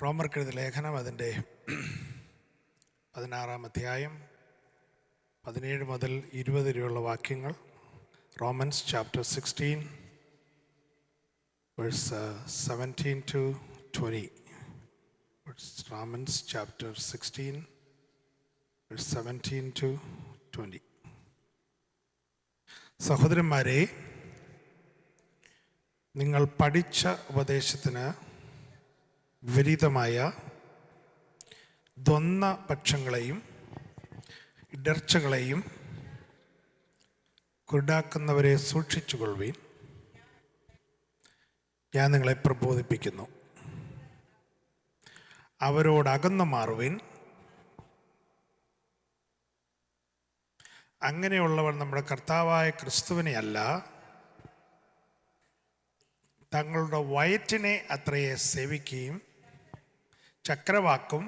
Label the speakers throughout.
Speaker 1: റോമർക്കെഴുതിയ ലേഖനം അതിൻ്റെ 16-ാം അധ്യായം 17 മുതൽ 20 വരെയുള്ള വാക്യങ്ങൾ. Romance chapter 16 verse 17 to 20. Romans chapter 16 verse 17 to 20. സഹോദരന്മാരെ, നിങ്ങൾ പഠിച്ച ഉപദേശത്തിന് വിപരീതമായ ദ്വന്ദ്പക്ഷങ്ങളെയും ഇടർച്ചകളെയും കുരുടാക്കുന്നവരെ സൂക്ഷിച്ചുകൊള്ളുവീൻ. ഞാൻ നിങ്ങളെ പ്രബോധിപ്പിക്കുന്നു. അവരോട് അകന്നു മാറുവിൻ. അങ്ങനെയുള്ളവർ നമ്മുടെ കർത്താവായ ക്രിസ്തുവിനെ അല്ല, തങ്ങളുടെ വയറ്റിനെ അത്രയെ സേവിക്കുകയും ചക്രവാക്കും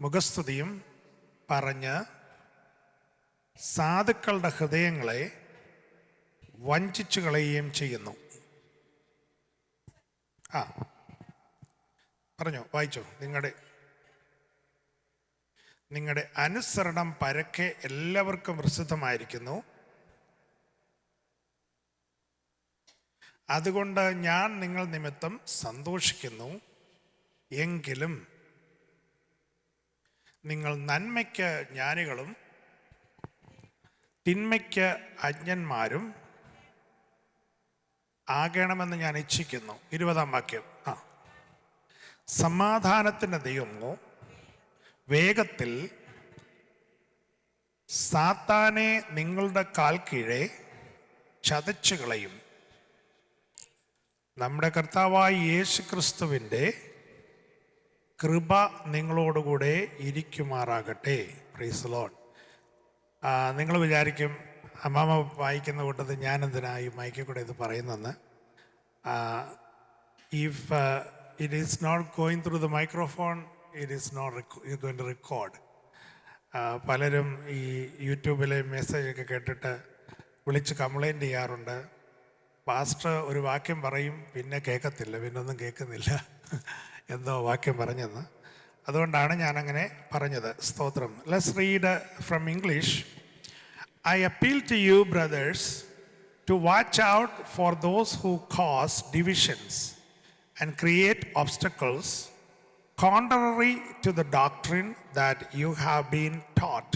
Speaker 1: മുഖസ്തുതിയും പറഞ്ഞ് സാധുക്കളുടെ ഹൃദയങ്ങളെ വഞ്ചിച്ചു കളയുകയും ചെയ്യുന്നു. പറഞ്ഞോ, വായിച്ചോ. നിങ്ങളുടെ അനുസരണം പരക്കെ എല്ലാവർക്കും പ്രസിദ്ധമായിരിക്കുന്നു. അതുകൊണ്ട് ഞാൻ നിങ്ങൾ നിമിത്തം സന്തോഷിക്കുന്നു. എങ്കിലും നിങ്ങൾ നന്മയ്ക്ക് ജ്ഞാനികളും തിന്മയ്ക്ക് അജ്ഞന്മാരും ആകണമെന്ന് ഞാൻ ഇച്ഛിക്കുന്നു. 20-ാം വാക്യം. സമാധാനത്തിൻ്റെ ദൈവമോ വേഗത്തിൽ സാത്താനെ നിങ്ങളുടെ കാൽ കീഴെ ചതച്ചു കളയും. നമ്മുടെ കർത്താവായ യേശു ക്രിസ്തുവിൻ്റെ കൃപ നിങ്ങളോടുകൂടെ ഇരിക്കുമാറാകട്ടെ. Price the Lord. നിങ്ങൾ വിചാരിക്കും, അമ്മാമ വായിക്കുന്ന കൂട്ടത്തിൽ ഞാനെന്തിനായി മൈക്കിൽ കൂടെ ഇത് പറയുന്നെന്ന്. If it is not going through the microphone, it is not going to record. പലരും ഈ യൂട്യൂബിലെ മെസ്സേജൊക്കെ കേട്ടിട്ട് വിളിച്ച് കംപ്ലൈൻറ്റ് ചെയ്യാറുണ്ട്. പാസ്റ്റർ ഒരു വാക്യം പറയും, പിന്നെ കേൾക്കത്തില്ല, പിന്നെ ഒന്നും കേൾക്കുന്നില്ല, എന്തോ വാക്യം പറഞ്ഞെന്ന്. അതുകൊണ്ടാണ് ഞാനങ്ങനെ പറഞ്ഞത്. സ്തോത്രം. Let's read from English. I appeal to you, brothers, to watch out for those who cause divisions and create obstacles contrary to the doctrine that you have been taught.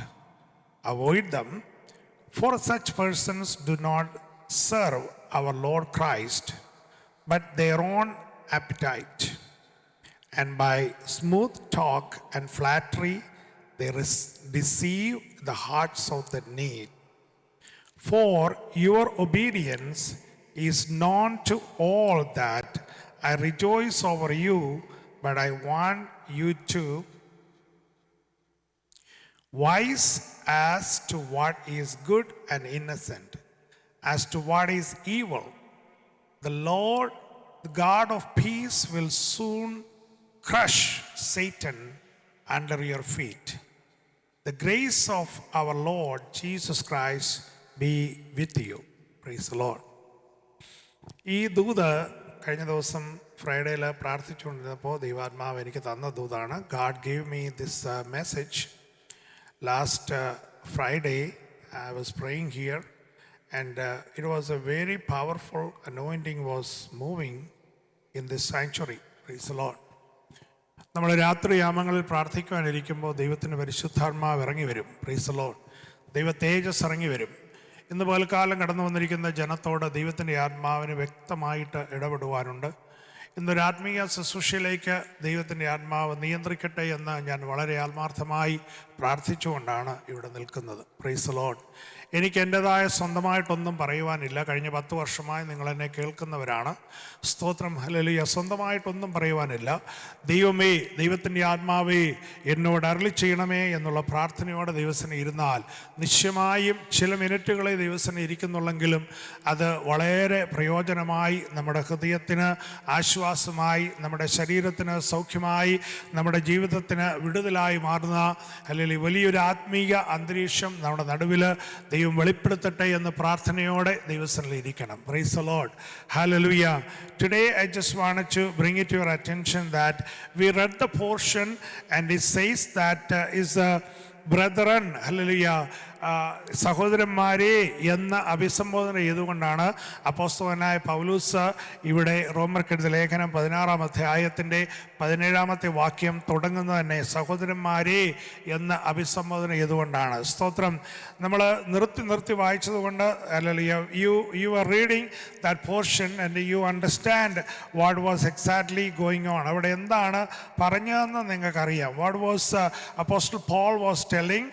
Speaker 1: Avoid them, for such persons do not serve our Lord Christ, but their own appetite. And by smooth talk and flattery, they deceive the hearts of the needy. For your obedience is known to all that I rejoice over you, but I want you to wise as to what is good and innocent, as to what is evil. The Lord, the God of peace, will soon crush Satan under your feet. The grace of our Lord Jesus Christ be with you. Praise the Lord. ഈ ദൂത് കഴിഞ്ഞ ദിവസം ഫ്രൈഡേയിൽ പ്രാർത്ഥിച്ചുകൊണ്ടിരുന്നപ്പോൾ ദൈവാത്മാവ് എനിക്ക് തന്ന ദൂതാണ്. God gave me this message last Friday. I was praying here and it was a very powerful anointing was moving in this sanctuary. Praise the Lord. നമ്മൾ രാത്രിയാമങ്ങളിൽ പ്രാർത്ഥിക്കുവാനിരിക്കുമ്പോൾ ദൈവത്തിൻ്റെ പരിശുദ്ധാത്മാവ് ഇറങ്ങി വരും. Price the Lord. ദൈവ തേജസ് ഇറങ്ങി വരും. ഇന്ന് പകൽക്കാലം കടന്നു വന്നിരിക്കുന്ന ജനത്തോട് ദൈവത്തിൻ്റെ ആത്മാവിന് വ്യക്തമായിട്ട് ഇടപെടുവാനുണ്ട്. ഇന്നൊരു ആത്മീയ ശുശ്രൂഷയിലേക്ക് ദൈവത്തിൻ്റെ ആത്മാവ് നിയന്ത്രിക്കട്ടെ എന്ന് ഞാൻ വളരെ ആത്മാർത്ഥമായി പ്രാർത്ഥിച്ചുകൊണ്ടാണ് ഇവിടെ നിൽക്കുന്നത്. Price the Lord. എനിക്ക് എൻ്റെതായ സ്വന്തമായിട്ടൊന്നും പറയുവാനില്ല. കഴിഞ്ഞ 10 വർഷമായി നിങ്ങളെന്നെ കേൾക്കുന്നവരാണ്. സ്തോത്രം, ഹല്ലേലൂയ. സ്വന്തമായിട്ടൊന്നും പറയുവാനില്ല. ദൈവമേ, ദൈവത്തിൻ്റെ ആത്മാവേ എന്നോട് അരുളി ചെയ്യണമേ എന്നുള്ള പ്രാർത്ഥനയോടെ ദൈവസേന ഇരുന്നാൽ നിശ്ചയമായും ചില മിനിറ്റുകളെ ദൈവസേന ഇരിക്കുന്നുള്ളെങ്കിലും അത് വളരെ പ്രയോജനമായി, നമ്മുടെ ഹൃദയത്തിന് ആശ്വാസമായി, നമ്മുടെ ശരീരത്തിന് സൗഖ്യമായി, നമ്മുടെ ജീവിതത്തിന് വിടുതലായി മാറുന്ന അല്ലെങ്കിൽ വലിയൊരു ആത്മീയ അന്തരീക്ഷം നമ്മുടെ നടുവിൽ ദൈവം വെളിപ്പെടുത്തട്ടെ എന്ന പ്രാർത്ഥനയോടെ ദൈവസന്നിധിയിൽ ഇരിക്കണം. Praise the Lord. Hallelujah. Today I just wanted to bring it to your attention that we read the portion and it says that is brethren, hallelujah, സഹോദരന്മാരെ എന്ന അഭിസംബോധന ചെയ്തുകൊണ്ടാണ് അപ്പോസ്തലനായ പൗലോസ് ഇവിടെ റോമർക്കെഴുതിയ ലേഖനം 16-ാം അധ്യായത്തിൻ്റെ 17-ാമത്തെ വാക്യം തുടങ്ങുന്നത് തന്നെ സഹോദരന്മാരെ എന്ന അഭിസംബോധന ചെയ്തുകൊണ്ടാണ്. സ്തോത്രം. നമ്മൾ നിർത്തി വായിച്ചതുകൊണ്ട് you are reading that portion and you understand what was exactly going on. അവിടെ എന്താണ് പറഞ്ഞതെന്ന് നിങ്ങൾക്കറിയാം. What was Apostle Paul was telling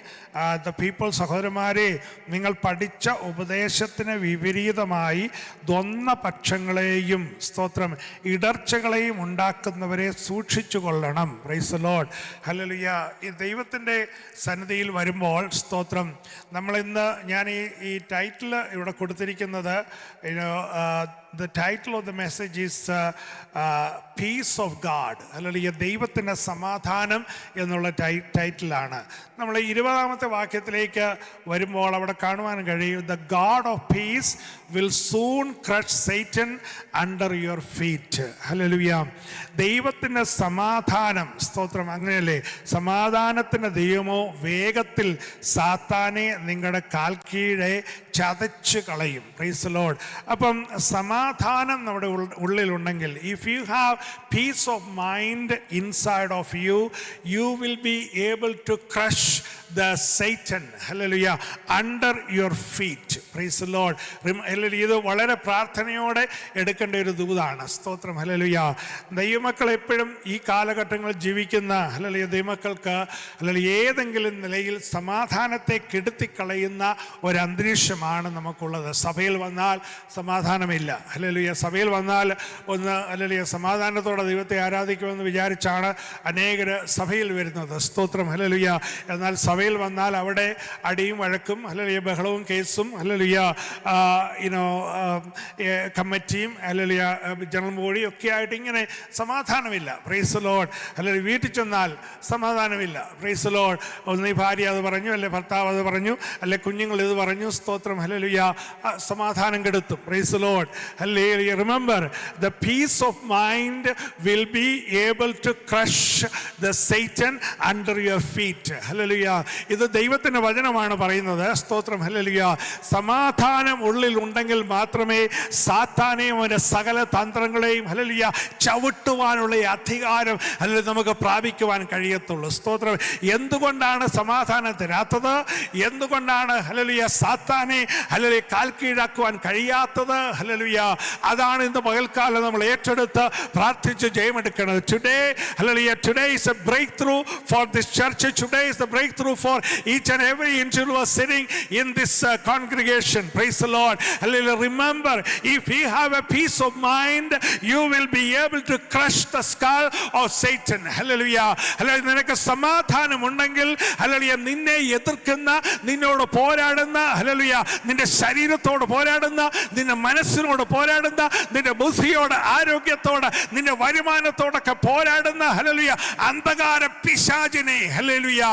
Speaker 1: the people, സഹോദരന്മാരെ, നിങ്ങൾ പഠിച്ച ഉപദേശത്തിന് വിപരീതമായി ദ്വന്ദ്പക്ഷങ്ങളെയും സ്തോത്രം ഇടർച്ചകളെയും ഉണ്ടാക്കുന്നവരെ സൂക്ഷിച്ചു കൊള്ളണം. Price the Lord. ഹല്ലേലൂയ. ഈ ദൈവത്തിൻ്റെ സന്നിധിയിൽ വരുമ്പോൾ സ്തോത്രം, നമ്മളിന്ന് ഞാൻ ഈ ടൈറ്റിൽ ഇവിടെ കൊടുത്തിരിക്കുന്നത് the title of the message is Peace of God. അല്ലെങ്കിൽ ദൈവത്തിൻ്റെ സമാധാനം എന്നുള്ള ടൈറ്റിലാണ്. നമ്മൾ 20-ാമത്തെ വാക്യത്തിലേക്ക് വരുമ്പോൾ അവിടെ കാണുവാൻ കഴിയും, The God of peace will soon crush Satan under your feet. Hallelujah. ദൈവത്തിൻ്റെ സമാധാനം, സ്തോത്രം, അങ്ങനെയല്ലേ? സമാധാനത്തിൻ്റെ ദൈവമോ വേഗത്തിൽ സാത്താനെ നിങ്ങളുടെ കാൽ കീഴെ ചതച്ച് കളയും. Price the Lord. അപ്പം സമാധാനം നമ്മുടെ ഉള്ളിലുണ്ടെങ്കിൽ, if you have peace of mind inside of you, you will be able to crush the Satan, hallelujah, under your feet. Praise the Lord. ഇത് വളരെ പ്രാർത്ഥനയോടെ എടുക്കേണ്ട ഒരു ദൂതാണ്. സ്തോത്രം. ഹല്ലേലൂയ. ദൈവമക്കൾ എപ്പോഴും ഈ കാലഘട്ടങ്ങളിൽ ജീവിക്കുന്ന ഹല്ലേലൂയ ദൈവമക്കൾക്ക് ഹല്ലേലൂയ ഏതെങ്കിലും നിലയിൽ സമാധാനത്തെ കെടുത്തിക്കളയുന്ന ഒരു അന്തരീക്ഷമാണ് നമുക്കുള്ളത്. സഭയിൽ വന്നാൽ സമാധാനമില്ല. ഹല്ലേലൂയ. സഭയിൽ വന്നാൽ ഒന്ന് ഹല്ലേലൂയ സമാധാനത്തോടെ ദൈവത്തെ ആരാധിക്കുമെന്ന് വിചാരിച്ചാണ് അനേകർ സഭയിൽ വരുന്നത്. സ്തോത്രം. ഹല്ലേലൂയ. എന്നാൽ സഭയിൽ വന്നാൽ അവിടെ അടിയും വഴക്കും ഹല്ലേലൂയ ബഹളവും കേസും ഹല്ലേലൂയ കമ്മിറ്റിയും ഹല്ലേലൂയ ജനറൽ ബോഡിയും ഒക്കെ ആയിട്ട് ഇങ്ങനെ സമാധാനമില്ല. Price the Lord. ഹല്ലേലൂയ. വീട്ടിൽ ചെന്നാൽ സമാധാനമില്ല. Price the Lord. ഒന്ന് ഈ ഭാര്യ അത് പറഞ്ഞു, അല്ലെ ഭർത്താവ് അത് പറഞ്ഞു, അല്ലെ കുഞ്ഞുങ്ങൾ ഇത് പറഞ്ഞു. സ്തോത്രം. ഹല്ലേലൂയ. സമാധാനം കെടുത്തും. Praise the Lord. ഹല്ലേലൂയ. Remember, the peace of mind will be able to crush the Satan under your feet. Hallelujah. ഇത് ദൈവത്തിൻ്റെ വചനമാണ് പറയുന്നത്. സ്തോത്രം. ഹല്ലേലൂയ. സമാധാനം ഉള്ളിൽ ഉണ്ടെങ്കിൽ മാത്രമേ സാത്താനെയും അവൻ്റെ സകല തന്ത്രങ്ങളെയും ഹല്ലേലൂയ ചവിട്ടുവാനുള്ള അധികാരം ഹല്ലേലൂയ നമുക്ക് പ്രാപിക്കുവാൻ കഴിയത്തുള്ളൂ. സ്തോത്രം. എന്തുകൊണ്ടാണ് സമാധാനം തരാത്തത്? എന്തുകൊണ്ടാണ് ഹല്ലേലൂയ സാത്താനെ ഹല്ലേലൂയ കാൽ കീഴാക്കുവാൻ കഴിയാത്തത്? ഹല്ലേലൂയ. അതാണ് ഇന്ന് പകൽക്കാലം നമ്മൾ ഏറ്റെടുത്ത് പ്രാർത്ഥിച്ച് ജയമെടുക്കുന്നത്. Today is a breakthrough for this church. Today is the breakthrough for each and every individual sitting in this congregation. Praise the Lord. Hallelujah. Remember, if you have a peace of mind, you will be able to crush the skull of Satan. Hallelujah. Hallelujah. നിനക്ക് സമാധാനം ഉണ്ടെങ്കിൽ hallelujah നിന്നെ എതിർക്കുന്ന, നിന്നോട് പോരാടുന്ന, hallelujah നിന്റെ ശരീരത്തോട് പോരാടുന്ന, നിന്റെ മനസ്സിനോട് പോരാടുന്ന, നിന്റെ ബുദ്ധിയോട്, ആരോഗ്യത്തോട്, നിന്റെ വരുമാനത്തോടൊക്കെ പോരാടുന്ന ഹല്ലേലൂയ അന്ധകാര പിശാചിനെ ഹല്ലേലൂയ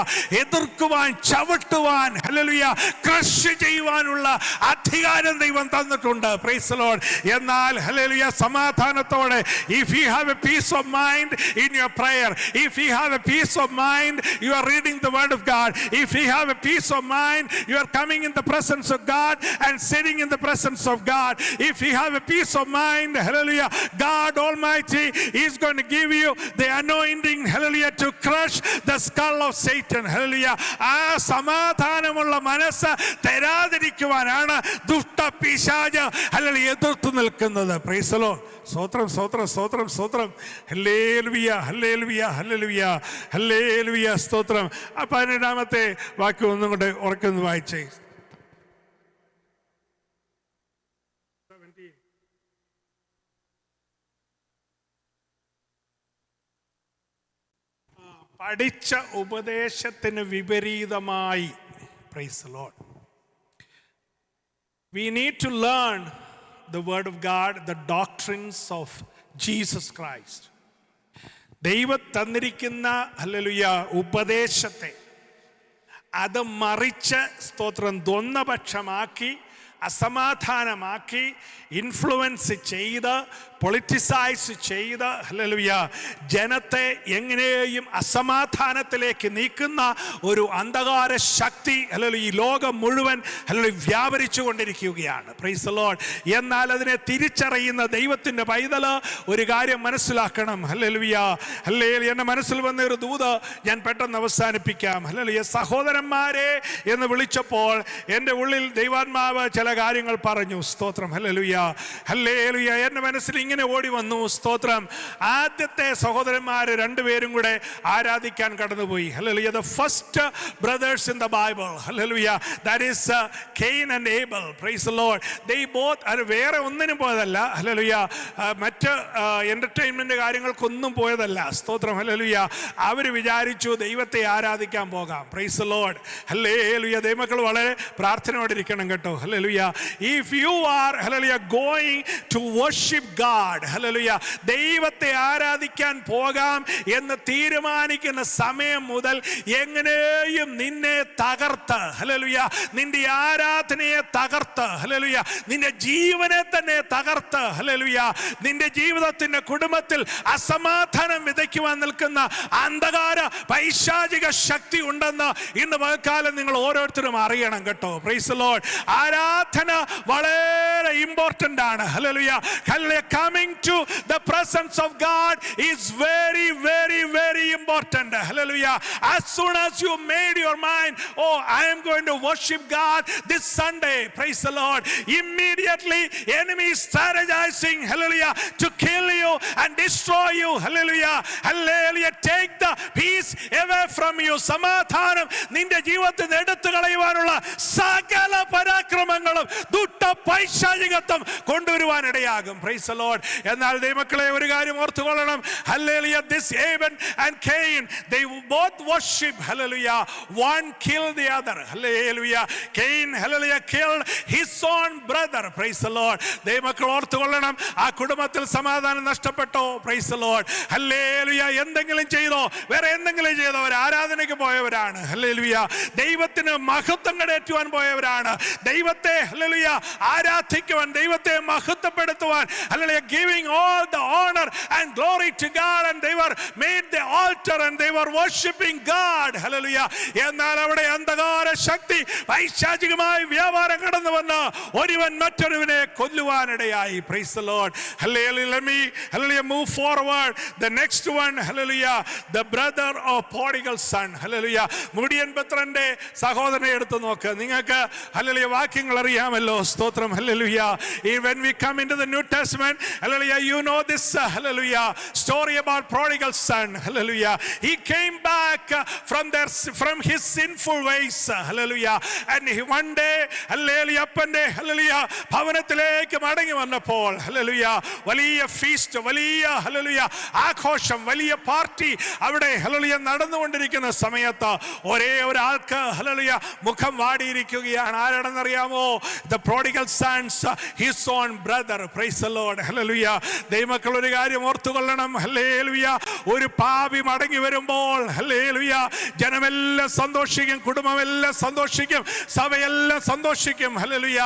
Speaker 1: എതിർക്കുവാൻ, ചവിട്ടുവാൻ, ഹല്ലേലൂയ ക്രഷ് ചെയ്യുവാനുള്ള അധികാരം ദൈവം തന്നിട്ടുണ്ട്. Price the Lord. എന്നാൽ ഹല്ലേലൂയ സമാധാനത്തോടെ, if you have a peace of mind in your prayer, if you have a peace of mind, you are reading the word of God, if you have a peace of mind, you are coming in the presence of God and sitting in the presence of God, if you have a peace of mind, hallelujah, God Almighty is going to give you the anointing, hallelujah, to crush the skull of Satan. Hallelujah. ആ സമാധാനമുള്ള മനസ്സ് തരാതിരിക്കുവാനാണ് ദുഷ്ട പിശാച് hallelujah എതിർത്ത് നിൽക്കുന്നത്. Price the Lord. സ്തോത്രം, സ്തോത്രം, സ്തോത്രം, സ്തോത്രം. ഹല്ലേലൂയ, ഹല്ലേലൂയ, ഹല്ലേലൂയ, ഹല്ലേലൂയ, സ്തോത്രം. ആ 17-ാമത്തെ വാക്യം ഒന്നും കൊണ്ട് ഉറക്കൊന്ന് വായിച്ചേ. പഠിച്ച ഉപദേശത്തിന് വിപരീതമായി. Praise the Lord. We need to learn the word of God, the doctrines of Jesus Christ. ദൈവം തന്നിരിക്കുന്ന ഹല്ലേലൂയ ഉപദേശത്തെ, അത് മറിച്ച് സ്തോത്രം ദ്വന്ദ്വപക്ഷമാക്കി, അസമാധാനമാക്കി, ഇൻഫ്ലുവൻസ് ചെയ്ത്, പൊളിറ്റിസൈസ് ചെയ്ത്, ഹല്ലേലൂയ, ജനത്തെ എങ്ങനെയും അസമാധാനത്തിലേക്ക് നീക്കുന്ന ഒരു അന്ധകാര ശക്തി ഹല്ലേലൂയ ഈ ലോകം മുഴുവൻ ഹല്ലേലൂയ വ്യാപരിച്ചു കൊണ്ടിരിക്കുകയാണ്. Price the Lord. എന്നാൽ അതിനെ തിരിച്ചറിയുന്ന ദൈവത്തിൻ്റെ പൈതൽ ഒരു കാര്യം മനസ്സിലാക്കണം. ഹല്ലേലൂയ, ഹല്ലേലൂയ. എൻ്റെ മനസ്സിൽ വന്ന ഒരു ദൂത് ഞാൻ പെട്ടെന്ന് അവസാനിപ്പിക്കാം. ഹല്ലേലൂയ. സഹോദരന്മാരെ എന്ന് വിളിച്ചപ്പോൾ എൻ്റെ ഉള്ളിൽ ദൈവാത്മാവ് ചില കാര്യങ്ങൾ പറഞ്ഞു. സ്തോത്രം. ഹല്ലേലൂയ, ഹല്ലേലൂയ. എൻ്റെ മനസ്സിൽ ഇങ്ങനെ ഓടി വന്നു. സ്തോത്രം. ആദ്യത്തെ സഹോദരന്മാര് രണ്ടുപേരും കൂടെ ആരാധിക്കാൻ കടന്നുപോയി. Hallelujah. The first brothers in the Bible, hallelujah, that is Cain and Abel. Praise the Lord. They both are വേറെ ഒന്നിനും പോയതല്ല. ഹല്ലേലൂയ. മറ്റ് എന്റർടൈൻമെന്റ് കാര്യങ്ങൾക്കൊന്നും പോയതല്ല. സ്തോത്രം. ഹല്ലേലൂയ. അവർ വിചാരിച്ചു ദൈവത്തെ ആരാധിക്കാൻ പോകാം. Price the Lord. ഹല്ലേലൂയ. ദൈവമക്കൾ വളരെ പ്രാർത്ഥനയോടെ ഇരിക്കണം കേട്ടോ. Hallelujah. If you are, hallelujah, going to worship God, hallelujah, ദൈവത്തെ ആരാധിക്കാൻ പോകാം എന്ന് തീരുമാനിക്കുന്ന സമയം മുതൽ എങ്ങനെയും നിന്നെ തകർത്ത്, ഹല്ലേലൂയ, നിന്റെ ആരാധനയെ തകർത്ത്, ഹല്ലേലൂയ, നിന്റെ ജീവനെ തന്നെ തകർത്ത്, ഹല്ലേലൂയ, നിന്റെ ജീവിതത്തിന്റെ കുടുംബത്തിൽ അസമാധാനം വിതയ്ക്കുവാൻ നിൽക്കുന്ന അന്ധകാര പൈശാചിക ശക്തി ഉണ്ടെന്ന് ഇന്ന് പകൽക്കാലം നിങ്ങൾ ഓരോരുത്തരും അറിയണം കേട്ടോ. Price the Lord. ആരാധന വളരെ ഇമ്പോർട്ടന്റ് ആണ്. Hallelujah. Coming to the presence of God is very, very, very important. Hallelujah. As soon as you made your mind, oh, I am going to worship God this Sunday, praise the Lord, immediately enemy is strategizing, hallelujah, to kill you and destroy you. Hallelujah. Hallelujah. Take the peace away from you. സമാധാനം നിന്റെ ജീവിതത്തിൽ നിന്ന് എടുത്തു കളയുവാനുള്ള സകല പരാക്രമങ്ങളും ദുഷ്ട പൈശാചികത്വം കൊണ്ടുവരുവാനിടയാകും. Praise the Lord. എന്നാൽ ദൈവമക്കളെ ഒരു കാര്യം ഓർത്തുകൊള്ളണം. ഹല്ലേലൂയ. This Abel and Cain, they both worship. Hallelujah. One killed the other. Hallelujah. Cain, hallelujah, killed his own brother. Praise the Lord. ദൈവമക്കൾ ഓർത്തുകൊള്ളണം. ആ കുടുംബത്തിൽ സമാധാനം നഷ്ടപ്പെട്ടോ? Praise the Lord. ഹല്ലേലൂയ. എന്തെങ്കിലും ചെയ്തോ? വേറെ എന്തെങ്കിലും ചെയ്തോ? അവർ ആരാധനയ്ക്ക് പോയവരാണ്. ഹല്ലേലൂയ. ദൈവത്തിന് മഹത്വം കടേറ്റുവാൻ പോയവരാണ്. ദൈവത്തെ ഹല്ലേലൂയ ആരാധിക്കുവാൻ, ദൈവത്തെ മഹത്വപ്പെടുത്തുവാൻ, hallelujah, giving all the honor and glory to God, and they were made the altar and they were worshiping God. Hallelujah. എന്നാൽ അവിടെ അന്ധകാര ശക്തി പൈശാചികമായി വ്യാപാരം കടന്നു വന്ന് ഒരുവൻ മറ്റൊരുവനെ കൊല്ലുവാനിടയായി. Praise the Lord. Hallelujah. Let me, hallelujah, move forward. The next one, hallelujah, the brother of prodigal son. Hallelujah. Mudiyan പുത്രന്റെ സഹോദരനെ എടുത്തു നോക്ക്. നിങ്ങൾക്ക് ഹല്ലേലൂയ വാക്യങ്ങൾ അറിയാമല്ലോ. സ്തോത്രം. Hallelujah. When we come into the New Testament, hallelujah, you know this hallelujah story about prodigal son. Hallelujah. He came back from his sinful ways. Hallelujah. And one day, hallelujah, appante hallelujah ഭവനത്തിലേക്ക് മടങ്ങി വന്നപ്പോൾ, hallelujah, വലിയ feast, വലിയ hallelujah ആഘോഷം, വലിയ party അവിടെ hallelujah നടന്നുകൊണ്ടിരിക്കുന്ന സമയത്ത് ഒരേ ഒരാൾക്ക് hallelujah മുഖം വാടിയിരിക്കുകയാണ്. ആരാണെന്നറിയാമോ? The prodigal son's his own brother. Praise the Lord. Hallelujah. ദൈവമക്കൾ ഒരു കാര്യം ഓർത്തുകൊള്ളണം. ഹല്ലേലൂയ. ഒരു പാപി മടങ്ങി വരുമ്പോൾ ഹല്ലേലൂയ ജനമെല്ലാം സന്തോഷിക്കും, കുടുംബമെല്ലാം സന്തോഷിക്കും, സഭയെല്ലാം സന്തോഷിക്കും. ഹല്ലേലൂയ.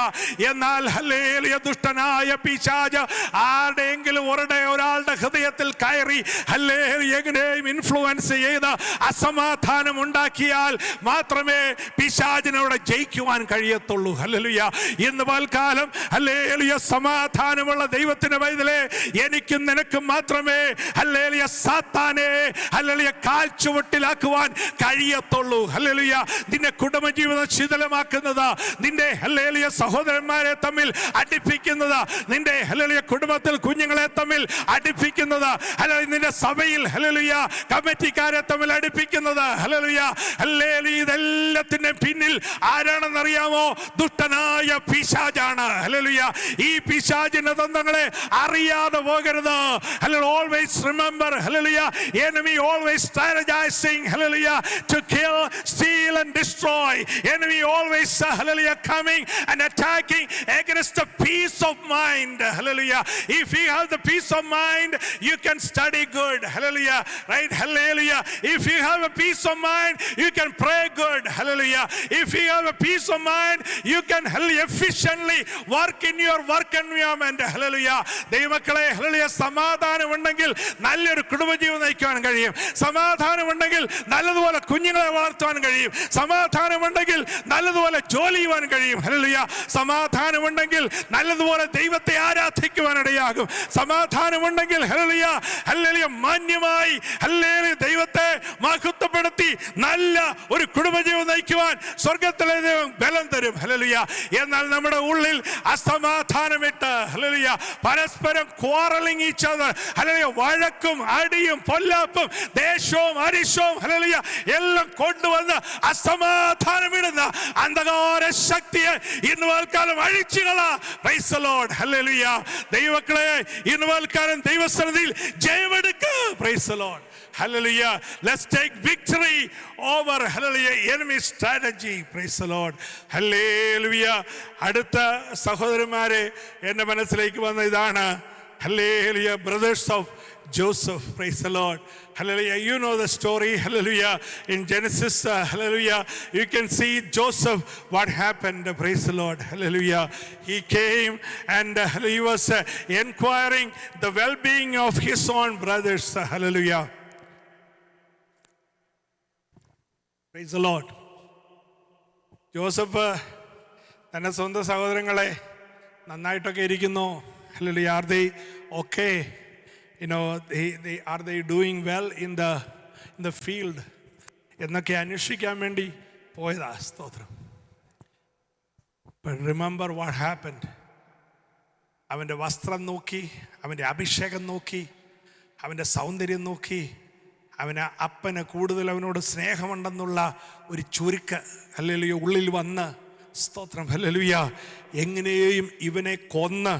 Speaker 1: എന്നാൽ ഹല്ലേലൂയ ദുഷ്ടനായ പിശാച് ആരുടെയെങ്കിലും ഒരാളുടെ ഹൃദയത്തിൽ കയറി ഹല്ലേലൂയ എങ്ങനെയും ഇൻഫ്ലുവൻസ് ചെയ്ത് അസമാധാനം ഉണ്ടാക്കിയാൽ മാത്രമേ പിശാചിനോട് ജയിക്കുവാൻ കഴിയത്തുള്ളൂ. ഹല്ലേലൂയ. ഇന്ന് പൽക്കാലം ഹല്ലേലൂയ സമാധാനമുള്ള ദൈവത്തിന്റെ പൈതലേ, എനിക്കും നിനക്കും മാത്രമേ ഹല്ലേലൂയ സാത്താനെ ഹല്ലേലൂയ കാൽച്ചുവട്ടിലാക്കുവാൻ കഴിയത്തുള്ളൂ. ഹല്ലേലൂയ. നിന്റെ കുടുംബജീവിതം ശിഥിലമാക്കുന്നത്, നിന്റെ ഹല്ലേലൂയ സഹോദരന്മാരെ തമ്മിൽ അടുപ്പിക്കുന്നത്, നിന്റെ ഹല്ലേലൂയ കുടുംബത്തിൽ കുഞ്ഞുങ്ങളെ തമ്മിൽ അടുപ്പിക്കുന്നത്, ഹല്ലേലൂയ നിന്റെ സഭയിൽ ഹല്ലേലൂയ കമ്മിറ്റിക്കാരെ തമ്മിൽ അടുപ്പിക്കുന്നത്, ഹല്ലേലൂയ ഹല്ലേലൂയ ഇതെല്ലാത്തിന്റെ പിന്നിൽ ആരാണെന്നറിയാമോ? ദുഷ്ടനായ പിശാചാണ്. ഹല്ലേലൂയ. ഈ പിശാചിന്റെ തന്ത്രങ്ങളെ അറിയാതെ പോകരുത്. Hallelujah. Always remember, hallelujah, enemy always strategizing, hallelujah, to kill, steal and destroy. Enemy always, hallelujah, coming and attacking against the peace of mind. Hallelujah. If you have the peace of mind, you can study good. Hallelujah. Right? Hallelujah. If you have a peace of mind, you can pray good. Hallelujah. If you have a peace of mind, you can efficiently work in your work environment. Hallelujah. ദൈവമക്കളെ, hallelujah, സമാധാനം ഉണ്ടെങ്കിൽ നല്ലൊരു കുടുംബജീവിതം നയിക്കുവാൻ കഴിയും. സമാധാനം ഉണ്ടെങ്കിൽ നല്ലതുപോലെ കുഞ്ഞുങ്ങളെ വളർത്തുവാൻ കഴിയും. സമാധാനം ഉണ്ടെങ്കിൽ നല്ലതുപോലെ ജോലി ചെയ്യുവാൻ കഴിയും. ഹല്ലേലൂയ. സമാധാനം ഉണ്ടെങ്കിൽ നല്ലതുപോലെ ദൈവത്തെ ആരാധിക്കുവാനിടയാകും. സമാധാനമുണ്ടെങ്കിൽ ഹല്ലേലൂയ, ഹല്ലേലൂയ, മാന്യമായി ഹല്ലേലൂയ ദൈവത്തെ മഹത്വപ്പെടുത്തി നല്ല ഒരു കുടുംബജീവിതം നയിക്കുവാൻ സ്വർഗ്ഗത്തിലെ ദൈവം ബലം തരും. ഹല്ലേലൂയ. എന്നാൽ നമ്മുടെ ഉള്ളിൽ അസമാധാനമിട്ട്, ഹല്ലേലൂയ, പരസ്പരം quarreling each other, ഹല്ലേലൂയ, വഴക്കും അടിയും പൊല്ലാപ്പും ദേഷ്യവും അരിശവും, ഹല്ലേലൂയ, എല്ലാം കൊണ്ടുവന്ന് അസമാധാനമിടുന്ന അന്ധകാര ശക്തിയെ ഇന്ന് കാലം അഴിച്ചുകള. Praise the Lord. Hallelujah. ദൈവമക്കളെ, ഇന്ന് കാലം ദൈവസന്നിധിയിൽ ജയമെടുക്കുക. Praise the Lord. Hallelujah. Let's take victory over, hallelujah, enemy strategy. Praise the Lord. Hallelujah. അടുത്ത സഹോദരന്മാരെ എൻ്റെ മനസ്സിലേക്ക് വന്ന ഇതാണ്, hallelujah, brothers of Joseph. Praise the Lord. Hallelujah. You know the story. Hallelujah. In Genesis, hallelujah, you can see Joseph, what happened. Praise the Lord. Hallelujah. He came and he was inquiring the well-being of his own brothers. Hallelujah. Praise the Lord. Joseph തൻ്റെ സ്വന്തം സഹോദരങ്ങളെ നന്നായിട്ടൊക്കെ ഇരിക്കുന്നു. Hallelujah. Are they okay? You know, are they doing well in the field? എന്നൊക്കെ അന്വേഷിക്കാൻ വേണ്ടി പോയതാ. സ്തോത്രം. But remember what happened. അവൻ്റെ വസ്ത്രം നോക്കി, അവൻ്റെ അഭിഷേകം നോക്കി, അവൻ്റെ സൗന്ദര്യം നോക്കി, അവന് അപ്പന് കൂടുതൽ അവനോട് സ്നേഹമുണ്ടെന്നുള്ള ഒരു ചുരുക്ക്, ഹല്ലേലൂയ, ഉള്ളിൽ വന്ന്, സ്തോത്രം, ഹല്ലേലൂയ, എങ്ങനെയും ഇവനെ കൊന്ന്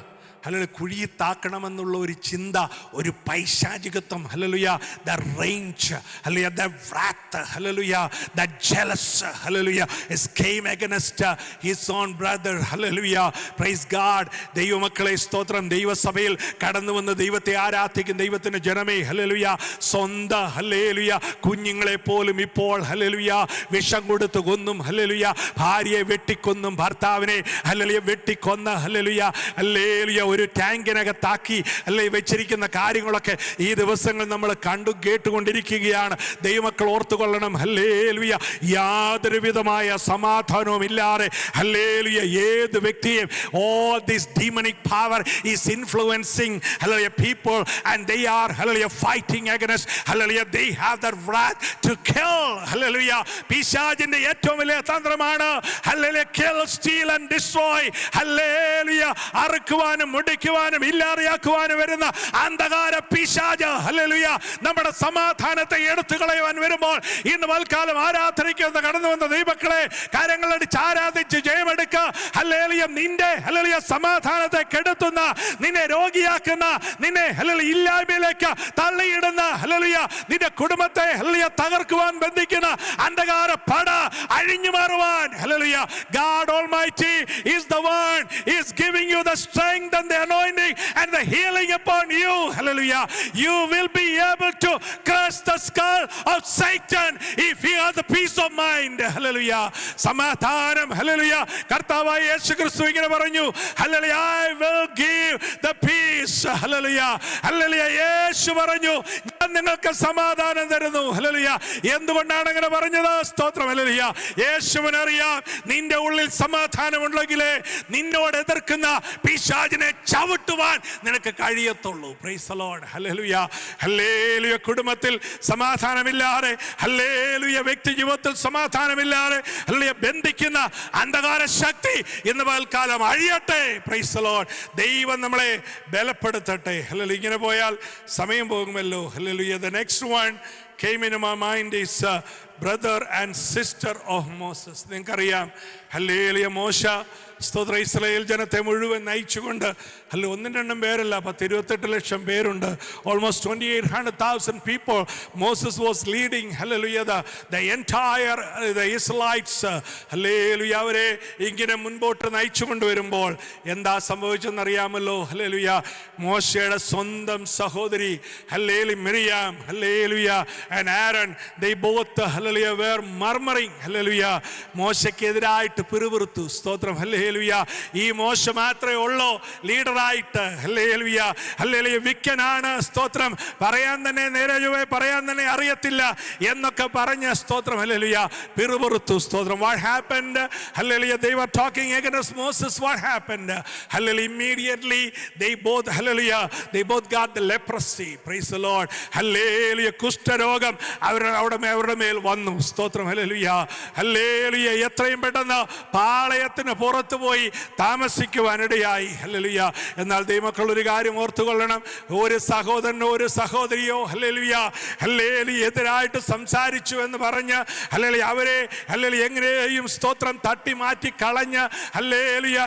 Speaker 1: ഹല്ലേലൂയ കുഴിയിൽ താക്കണമെന്നുള്ള ഒരു ചിന്ത, ഒരു പൈശാചികത്വം, ഹല്ലേലൂയ, the rage, ഹല്ലേലൂയ, the wrath, ഹല്ലേലൂയ, the jealous, ഹല്ലേലൂയ, is came against his own brother. ഹല്ലേലൂയ. Praise God. ദൈവമക്കളെ, സ്തോത്രം. ദൈവസഭയിൽ കടന്നു വന്ന് ദൈവത്തെ ആരാധിക്കും ദൈവത്തിന്റെ ജനമേ, ഹല്ലേലൂയ, സ്വന്തം, ഹല്ലേലൂയ, കുഞ്ഞുങ്ങളെ പോലും ഇപ്പോൾ, ഹല്ലേലൂയ, വിഷം കൊടുത്ത് കൊന്നും, ഹല്ലേലൂയ, ഭാര്യയെ വെട്ടിക്കൊന്നും, ഭർത്താവിനെ, ഹല്ലേലൂയ, വെട്ടിക്കൊന്ന്, ഹല്ലേലൂയ, ഹല്ലേലൂയ, ഒരു ടാങ്കിനകത്താക്കി, അല്ലെ, വെച്ചിരിക്കുന്ന കാര്യങ്ങളൊക്കെ ഈ ദിവസങ്ങൾ നമ്മൾ കണ്ടു കേട്ടുകൊണ്ടിരിക്കുകയാണ്. ദൈവമക്കൾ ഓർത്തുകൊള്ളണം. ഹല്ലേലൂയ. യാതൊരു വിധമായ സമാധാനവും ഇല്ലാതെ, ഹല്ലേലൂയ, ഏത് വ്യക്തിയും all this demonic power is influencing, hallelujah, people, and they are, hallelujah, fighting against, hallelujah, they have the wrath to kill. Hallelujah. പിശാചിന്റെ ഏറ്റവും വലിയ തന്ത്രമാണ്, hallelujah, kill, steal and destroy. Hallelujah. അറുക്കുവാനും മുടിക്കുവാനും ഇല്ലാതെയാക്കുവാനും വരുന്ന അന്ധകാര പിശാച്, ഹല്ലേലൂയ, നമ്മുടെ സമാധാനത്തെ എടുത്തു കളയുവാൻ വരുമ്പോൾ ഇന്ന് വൽക്കാലം ആരാധനയ്ക്ക് കടന്നു വന്ന ദൈവമക്കളെ, കാര്യങ്ങളടിച്ച് ആരാധിച്ച് ജയമെടുക്കുക. ഹല്ലേലൂയ. നിന്റെ, ഹല്ലേലൂയ, സമാധാനത്തെ കെടുത്തുന്ന, നിന്നെ രോഗിയാക്കുന്ന, നിന്നെ, ഹല്ലേലൂയ, ഇല്ലായ്മയിലേക്ക് തള്ളിയിടുന്ന, ഹല്ലേലൂയ, നിന്റെ കുടുംബത്തെ, ഹല്ലേലൂയ, തകർക്കുവാൻ ബന്ധിക്കുന്ന അന്ധകാര പട അഴിഞ്ഞു മാറുവാൻ, hallelujah, God Almighty is the one is giving you the strength and the anointing and the healing upon you. Hallelujah. You will be able to crush the skull of Satan if you have the peace of mind. Hallelujah. സമാധാനം, ഹല്ലേലൂയ. കർത്താവായ യേശുക്രിസ്തു ഇങ്ങനെ പറഞ്ഞു, ഹല്ലേലൂയ, I will give the peace. ഹല്ലേലൂയ, ഹല്ലേലൂയ. യേശു പറഞ്ഞു, ഞാൻ നിങ്ങൾക്ക് സമാധാനം തരുന്നു. ഹല്ലേലൂയ. എന്തുകൊണ്ടാണ് അങ്ങനെ പറഞ്ഞത്? സ്തോത്രം. ഹല്ലേലൂയ. യേശുവിനറിയാം നിന്റെ ഉള്ളിൽ സമാധാനമുണ്ടെങ്കിലേ നിന്നോട് എതിർക്കുന്ന പിശാചിനെ ചവിട്ടുവാൻ നിനക്ക് കഴിയത്തുള്ളൂ. Praise the Lord. ഹല്ലേലൂയ. ഹല്ലേലൂയ. കുടുംബത്തിൽ സമാധാനമില്ലാതെ, ഹല്ലേലൂയ, വ്യക്തി ജീവിതത്തിൽ സമാധാനമില്ലാതെ, ഹല്ലേലൂയ, ബന്ധിക്കുന്ന അന്ധകാര ശക്തി ഇന്ന് പകൽക്കാലം അഴിയട്ടെ. Price the Lord. ദൈവം നമ്മളെ ബലപ്പെടുത്തട്ടെ. ഹല്ലേലൂയ. ഇങ്ങനെ പോയാൽ സമയം പോകുമല്ലോ. Hallelujah. The next one came into my mind is brother and sister of Moses. നിങ്ങൾക്കറിയാം, ഹല്ലേലൂയ, മോശ സ്തോത്ര ഇസ്രായേൽ ജനത്തെ മുഴുവൻ നയിച്ചുകൊണ്ട് ഒന്നും രണ്ടും പേരല്ല, 28 ലക്ഷം പേരുണ്ട്. Almost 2,800,000 people Moses was leading. Hallelujah, the entire the Israelites, hallelujah, അവരെ ഇങ്ങനെ മുൻപോട്ട് നയിച്ചു കൊണ്ടുവരുമ്പോൾ എന്താ സംഭവിച്ചെന്നറിയാമല്ലോ. ഹല്ലേലൂയ, മോശയുടെ സ്വന്തം സഹോദരി ഹല്ലേലൂയ മിരിയാം, ഹല്ലേലൂയ, and Aaron, they both hallelujah were murmuring. ഹല്ലേലൂയ, മോശയ്ക്കെതിരായിട്ട് പിറുപിറുത്തു. സ്തോത്രം, ഹല്ലേലൂയ. ഈ മോശ മാത്രമേ ഉള്ളൂ ലീഡറായിട്ട്. Hallelujah, hallelujah, വിക്കനാണ്. സ്തോത്രം, പറയാൻ തന്നെ നേരെ ചൊവ്വേ പറയാൻ തന്നെ അറിയത്തില്ല എന്നൊക്കെ പറഞ്ഞ സ്തോത്രം, ഹല്ലേലൂയ, പിറുപിറുത്തു. സ്തോത്രം. What happened? Hallelujah, they were talking against Moses. What happened? Hallelujah, immediately they both, hallelujah, they both got the leprosy. Praise the Lord. Hallelujah, കുഷ്ഠരോഗം അവരുടെ മേൽ വന്നു. സ്തോത്രം, ഹല്ലേലൂയ, ഹല്ലേലൂയ. എത്രയും പെട്ടെന്ന് പാളയത്തിന് പുറത്ത് പോയി താമസിക്കുവാനിടയായി. ഹല്ലേലൂയ. എന്നാൽ ദൈവമക്കൾ ഒരു കാര്യം ഓർത്തുകൊള്ളണം, ഒരു സഹോദരനോ ഒരു സഹോദരിയോ ഹല്ലേലൂയ ഹല്ലേലൂയ എതിരായിട്ട് സംസാരിച്ചു എന്ന് പറഞ്ഞ് ഹല്ലേലൂയ അവരെ ഹല്ലേലൂയ എങ്ങനെയും സ്തോത്രം തട്ടി മാറ്റി കളഞ്ഞ് ഹല്ലേലൂയ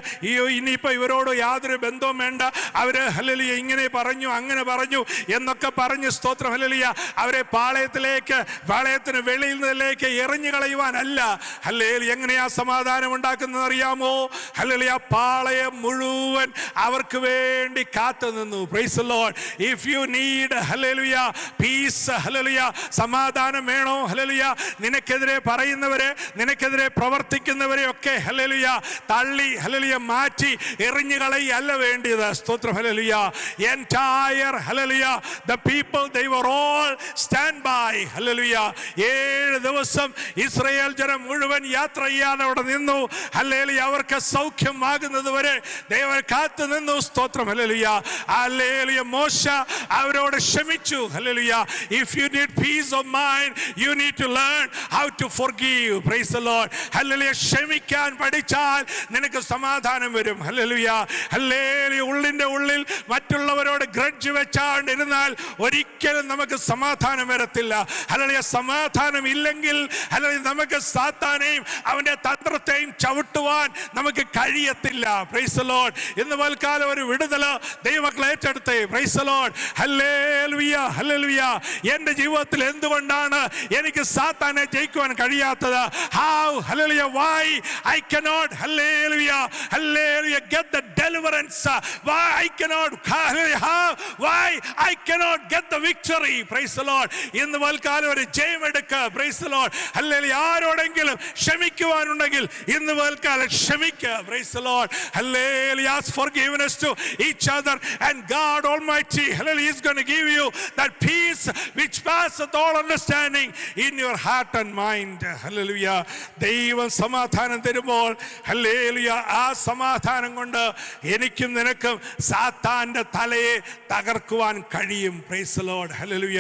Speaker 1: ഇനിയിപ്പോൾ ഇവരോട് യാതൊരു ബന്ധവും വേണ്ട, അവര് ഹല്ലേലൂയ ഇങ്ങനെ പറഞ്ഞു അങ്ങനെ പറഞ്ഞു എന്നൊക്കെ പറഞ്ഞ് സ്തോത്രം, ഹല്ലേലൂയ അവരെ പാളയത്തിന് വെളിയിൽ നിന്നിലേക്ക് എറിഞ്ഞു കളയുവാനല്ല. ഹല്ലേലൂയ എങ്ങനെയാ സമാധാനം ഉണ്ടാക്കുന്നത് അറിയാമോ? ഹല്ലേലൂയ, പാളയം മുഴുവൻ അവർക്ക് വേണ്ടി കാത്തു നിന്നു. Praise the Lord. If you need hallelujah peace, hallelujah സമാധാനം വേണോ, ഹല്ലേലൂയ നിനക്കെതിരെ പറയുന്നവരെ നിനക്കെതിരെ പ്രവർത്തിക്കുന്നവരെ ഒക്കെ ഹല്ലേലൂയ തള്ളി ഹല്ലേലൂയ മാറ്റി എറിഞ്ഞു കളയല്ല വേണ്ടിയത്. സ്തോത്രം, hallelujah. entire hallelujah the people they were all stand by. Hallelujah 7 ദിവസം ഇസ്രായേൽ ജനം മുഴുവൻ യാത്ര ചെയ്യാതെ അവിടെ നിന്നു. ഹല്ലേലൂയ അവർക്ക് സൗഖ്യമാകുന്നത് വരെ ദൈവം കാത്തു നിന്നു. സ്തോത്രം, ഹല്ലേലൂയ, ഹല്ലേലൂയ. മോശ അവരോട് ക്ഷമിച്ചു. Hallelujah. if you need peace of mind you need to learn how to forgive. praise the Lord. Hallelujah. ക്ഷമിക്കാൻ പഠിച്ചാൽ നിനക്ക് സമാധാനം വരും. Hallelujah, hallelujah. ഉള്ളിന്റെ ഉള്ളിൽ മറ്റുള്ളവരോട് ഗ്രഡ്ജ് വെച്ചാണ്ടിരുന്നാൽ ഒരിക്കലും നമുക്ക് സമാധാനം വരത്തില്ല. ഹല്ലേലൂയ. സമാധാനം ഇല്ലെങ്കിൽ ഹല്ലേലൂയ നമുക്ക് സാത്താനെയും അവന്റെ തന്ത്രത്തെയും ചവിട്ടുവാൻ നമുക്ക് കഴിയത്തില്ല. Praise the Lord. ഇന്ന് പൽക്കാലം ഒരു വിടുതൽ ദൈവമക്കൾ ഏറ്റെടുത്തേ. Praise the Lord. ഹല്ലേലൂയ, ഹല്ലേലൂയ. എൻ്റെ ജീവിതത്തിൽ എന്തുകൊണ്ടാണ് എനിക്ക് സാത്താനെ ജയിക്കുവാൻ കഴിയാത്തത്? How, hallelujah, why I cannot, hallelujah, hallelujah, get the deliverance? Why I cannot, hallelujah, why I cannot get the victory? Praise the Lord. ഇന്ന് പൽക്കാലം ഒരു ജയമെടുക്കുക. Praise the Lord. ഹല്ലേലൂയ. ആരോടെങ്കിലും ക്ഷമിക്കുവാനുണ്ടെങ്കിൽ ഇന്ന് പൽക്കാലം ക്ഷമിക്കുക. Praise the Lord. Hallelujah. Ask forgiveness to each other and God Almighty, hallelujah, is going to give you that peace which passeth all understanding in your heart and mind. Hallelujah. ദൈവം സമാധാനം തരുമ്പോൾ hallelujah ആ സമാധാനം കൊണ്ട് എനിക്കും നിനക്കും സാത്താന്റെ തലയെ തകർക്കുവാൻ കഴിയും. Price the Lord. ഹല്ലേലൂയ.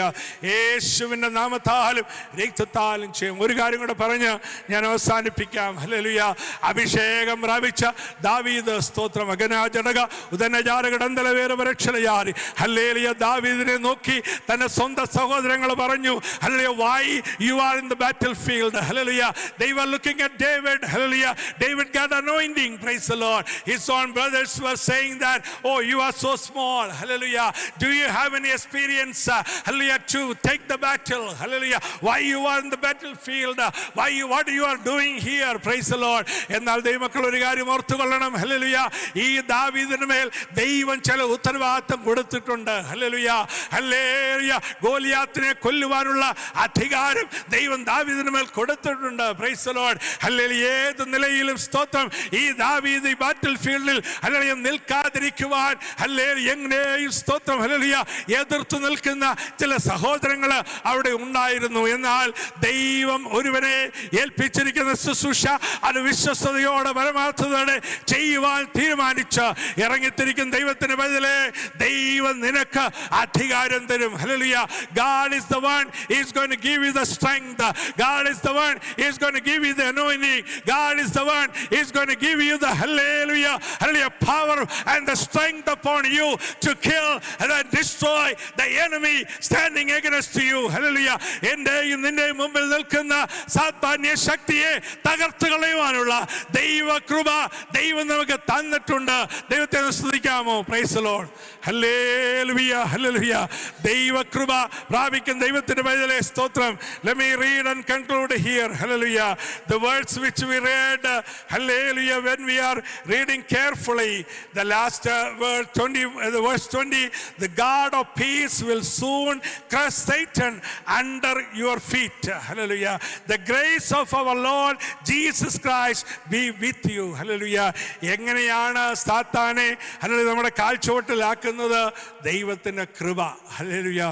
Speaker 1: യേശുവിന്റെ നാമത്താലും രക്തത്താലും ചെയ്യും. ഒരു കാര്യം കൂടെ പറഞ്ഞ് ഞാൻ അവസാനിപ്പിക്കാം. ഹല്ലേലൂയ. അഭിഷേകം പ്രാപിച്ച ദാവീദ്, സ്തോത്രം, അഗനാജടക ഉദനജാരകടന്തലവേര വരക്ഷലയാരി. ഹല്ലേലൂയ. ദാവീദിനെ നോക്കി തന്റെ സ്വന്തം സഹോദരങ്ങൾ പറഞ്ഞു, hallelujah, why you are in the battlefield. Hallelujah. They were looking at David. Hallelujah. David got anointing. Praise the Lord. His own brothers were saying that, oh, you are so small. Hallelujah. Do you have any experience, hallelujah, to take the battle? Hallelujah. Why you are in the battlefield? What you are doing here? Praise the Lord. എന്നാൽ ദൈവമക്കൾ ഒരു കാര്യം ഓർത്തുകൊള്ളണം. Hallelujah. ഈ ദാവീദിന് മേൽ ദൈവം ചില ഉത്തരവാദിത്തം കൊടുത്തിട്ടുണ്ട്. Hallelujah, hallelujah. ഗോലിയാത്തിനെ കൊല്ലുവാനുള്ള അധികാരം ദൈവം ദാവീദിന് മേൽ കൊടുത്തിട്ടുണ്ട്. Price the Lord. ഹല്ലേലൂയ. ഏത് നിലയിലും സ്തോത്രം ഈ ദാവീദ് ഈ ബാറ്റിൽ ഫീൽഡിൽ ഹല്ലേലൂയ നിൽക്കാതിരിക്കുവാൻ ഹല്ലേലൂയ എങ്ങനെയും സ്തോത്രം ഹല്ലേലൂയ എതിർത്തു നിൽക്കുന്ന ചില സഹോദരങ്ങൾ അവിടെ ഉണ്ടായിരുന്നു. എന്നാൽ ദൈവം ഒരുവനെ ഏൽപ്പിച്ചിരിക്കുന്ന ശുശ്രൂഷ അത് വിശ്വസ്തയോടെ പരമാർത്ഥതയോടെ ചെയ്യുവാൻ തീരുമാനിച്ച് ഇറങ്ങിത്തിരിക്കുന്ന ദൈവത്തിന് ബദലേ ദൈവം നിനക്ക് അധികാരം തരും. Hallelujah. God is the one who is going to give you the strength. God is the one who is going to give you the anointing. God is the one who is going to give you the hallelujah, hallelujah, power and the strength upon you to kill and destroy the enemy standing against you. Hallelujah. എന്റെയും നിന്റെയും മുമ്പിൽ നിൽക്കുന്ന സാത്താന്യ ശക്തിയെ തകർത്ത് കളയുവാനുള്ള ദൈവകൃപ ദൈവം നമുക്ക് തന്നിട്ടുണ്ട്. ദൈവത്തെ സ്തുതിക്കാമോ? Praise the Lord. ഹല്ലേലൂയ, ഹല്ലേലൂയ. ദൈവകൃപ പ്രാപിക്കുന്ന ദൈവത്തിന്റെ പൈതലേ സ്തോത്രം. Let me read and conclude here. Hallelujah. The words which we read, hallelujah, when we are reading carefully, the last verse 20, verse 20, the God of peace will soon crush Satan under your feet. Hallelujah. The grace of our Lord Jesus Christ be with you. Hallelujah. എങ്ങനെയാണ് സാത്താനെ hallelujah നമ്മുടെ കാൽച്ചുവട്ടിലാക്കുന്നത്? ദൈവത്തിന്റെ കൃപ. Hallelujah.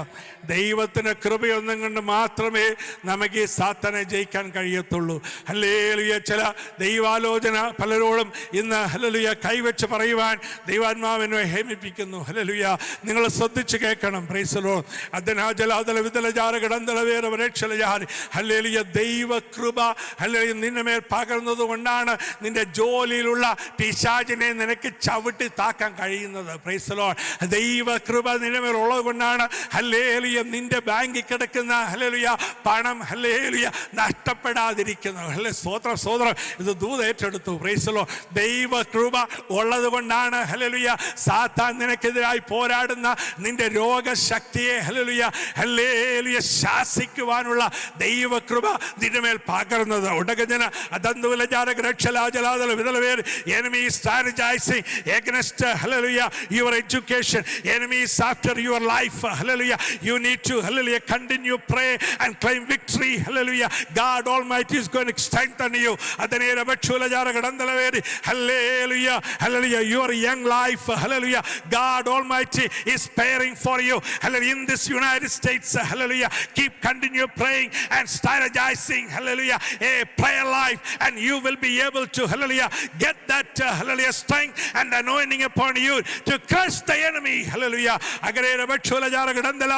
Speaker 1: ദൈവത്തിന് കൃപയൊന്നും കൊണ്ട് മാത്രമേ നമുക്ക് ഈ സാത്താനെ ജയിക്കാൻ കഴിയത്തുള്ളൂ. ഹല്ലേലൂയ. ചില ദൈവാലോചന പലരോടും ഇന്ന് ഹല്ലേലൂയ കൈവച്ച് പറയുവാൻ ദൈവാത്മാവിനെ ഹേമിപ്പിക്കുന്നു. ഹല്ലേലൂയ. നിങ്ങൾ ശ്രദ്ധിച്ച് കേൾക്കണം. Praise the Lord. അദനാജലാദല വിദലജാര ഗടന്തലവേര വരക്ഷലജാരി. ഹല്ലേലൂയ. ദൈവകൃപ ഹല്ലേലൂയ നിന്റെ മേൽ പകർന്നത് കൊണ്ടാണ് നിന്റെ ജോലിയിലുള്ള പിശാചിനെ നിനക്ക് ചവിട്ടി താക്കാൻ കഴിയുന്നത്. Price the Lord. ദൈവകൃപ നിന്റെ മേൽ ഉള്ളത് കൊണ്ടാണ് ഹല്ലേലൂയ നിന്റെ ബാങ്കിൽ കിടക്കുന്ന ഹല്ലേലൂയ പണം ഹല്ലേലൂയ നഷ്ടപ്പെടാതിരിക്കുന്നു. സ്തോത്രം, സ്തോത്രം. ഇത് ദൂത് ഏറ്റെടുത്തു. Price the Lord. ദൈവകൃപ ഉള്ളത് കൊണ്ടാണ് ഹല്ലേലൂയ സാത്താൻ നിനക്കെതിരായി പോരാടുന്ന നിന്റെ രോഗശക്തിയെ ഹല്ലേലൂയ ഹല്ലേലൂയ ശാസിക്കുവാനുള്ള ദൈവകൃപ നിന്റെ മേൽ പകർന്നത്. ഉടകജന അദന്തുലജാരക രക്ഷലാജലാദല വിദലവേർ. enemy is strategizing against hallelujah your education. enemy is after your life. Hallelujah. You need to hallelujah continue pray and claim victory. Hallelujah. God Almighty is going to strengthen you. Adanera bachulajara gadandalaveeri. Hallelujah. Hallelujah. Your young life. Hallelujah. God Almighty is sparing for you. Hallelujah. In this United States. Hallelujah. Keep continue praying and strategizing. Hallelujah. A prayer life and you will be able to hallelujah get that hallelujah strength and anointing upon you to crush the enemy. Hallelujah. Agarera bachulajara gadandala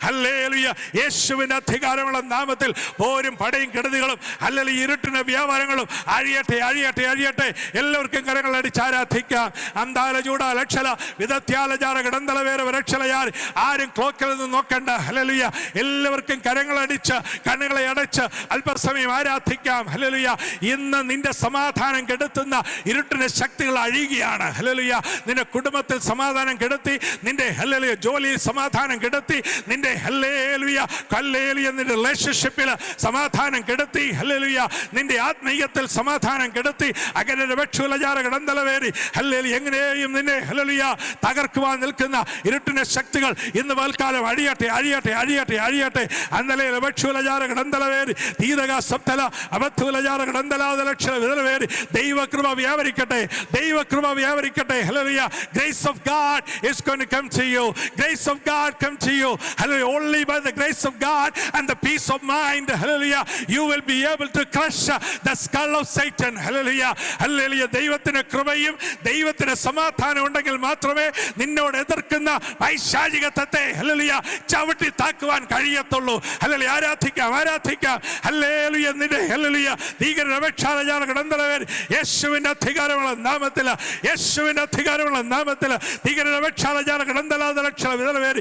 Speaker 1: hallelujah. യേശുവിന്റെ അധികാരമുള്ള നാമത്തിൽ പോരും പടയും കെടുതികളും hallelujah ഇരുട്ടിന്റെ വ്യാപാരങ്ങളും അഴിയട്ടെ, അഴിയട്ടെ, അഴിയട്ടെ. എല്ലാവർക്കും കരങ്ങൾ അടിച്ച് ആരാധിക്കാം. അന്താല ചൂട ലക്ഷല വിദത്യാലജാര ഗടന്തലവേര രക്ഷലയാർ. ആരും ക്ലോക്കിൽ നിന്ന് നോക്കണ്ട. ഹല്ലേലൂയ. എല്ലാവർക്കും കരങ്ങൾ അടിച്ച് കണ്ണുകളെ അടച്ച് അല്പസമയം ആരാധിക്കാം. ഹല്ലേലൂയ. ഇന്ന് നിന്റെ സമാധാനം കെടുത്തുന്ന ഇരുട്ടിന്റെ ശക്തികൾ അഴിയുകയാണ്. ഹല്ലേലൂയ. നിന്റെ കുടുംബത്തിൽ സമാധാനം കെടുത്തി, നിന്റെ ഹല്ലേലൂയ ജോലിയിൽ സമാധാനം കെടുത്തി, നിന്റെ ഹല്ലേലൂയ ഹല്ലേലൂയ നിന്റെ റിലേഷൻഷിപ്പിൽ സമാധാനം കെടുത്തി, ഹല്ലേലൂയ നിന്റെ ആത്മീയത്തിൽ സമാധാനം കെടുത്തി. അങ്ങനെ വെക്ഷുലജാര ഗടന്തലവേരി ഹല്ലേലൂയ എങ്ങനെയും നിന്നെ ഹല്ലേലൂയ തകർക്കുവാൻ നിൽക്കുന്ന ഇരുട്ടിന്റെ ശക്തികൾ ഇന്ന് പൽക്കാലം അഴിയട്ടെ, അഴിയട്ടെ, അഴിയട്ടെ, അഴിയട്ടെ. അന്നലെ വെക്ഷുലജാര ഗടന്തലവേരി തീരക സപ്തല അബദ്ധുലജാര ഗടന്തലാദലക്ഷല വിദലവേരി. ദൈവകൃപ വ്യാപരിക്കട്ടെ, ദൈവകൃപ വ്യാപരിക്കട്ടെ. Hallelujah. Grace of God is going to come to you. Grace of God come to you. Hallelujah. Only by the grace of God and the peace of mind, hallelujah, you will be able to crush the skull of Satan. Hallelujah. Hallelujah. ദൈവത്തിന്റെ കൃപയും ദൈവത്തിന്റെ സമാധാനം ഉണ്ടെങ്കിൽ മാത്രമേ നിന്നോട് എതിർക്കുന്ന പൈശാചികത്വത്തെ hallelujah ചവിട്ടി താക്കുവാൻ കഴിയത്തുള്ളൂ. ഹല്ലേലൂയ. ആരാധിക്കാം, ആരാധിക്കാം. ഹല്ലേലൂയ. നിന്റെ ഹല്ലേലൂയ ഭീകരപക്ഷാലജാല ഗടന്തലവേർ യേശുവിന്റെ അധികാരമുള്ള നാമത്തിൽ, യേശുവിന്റെ അധികാരമുള്ള നാമത്തിൽ ഭീകരപക്ഷാലജാല ഗടന്തലാദലക്ഷല വിദലവേരി.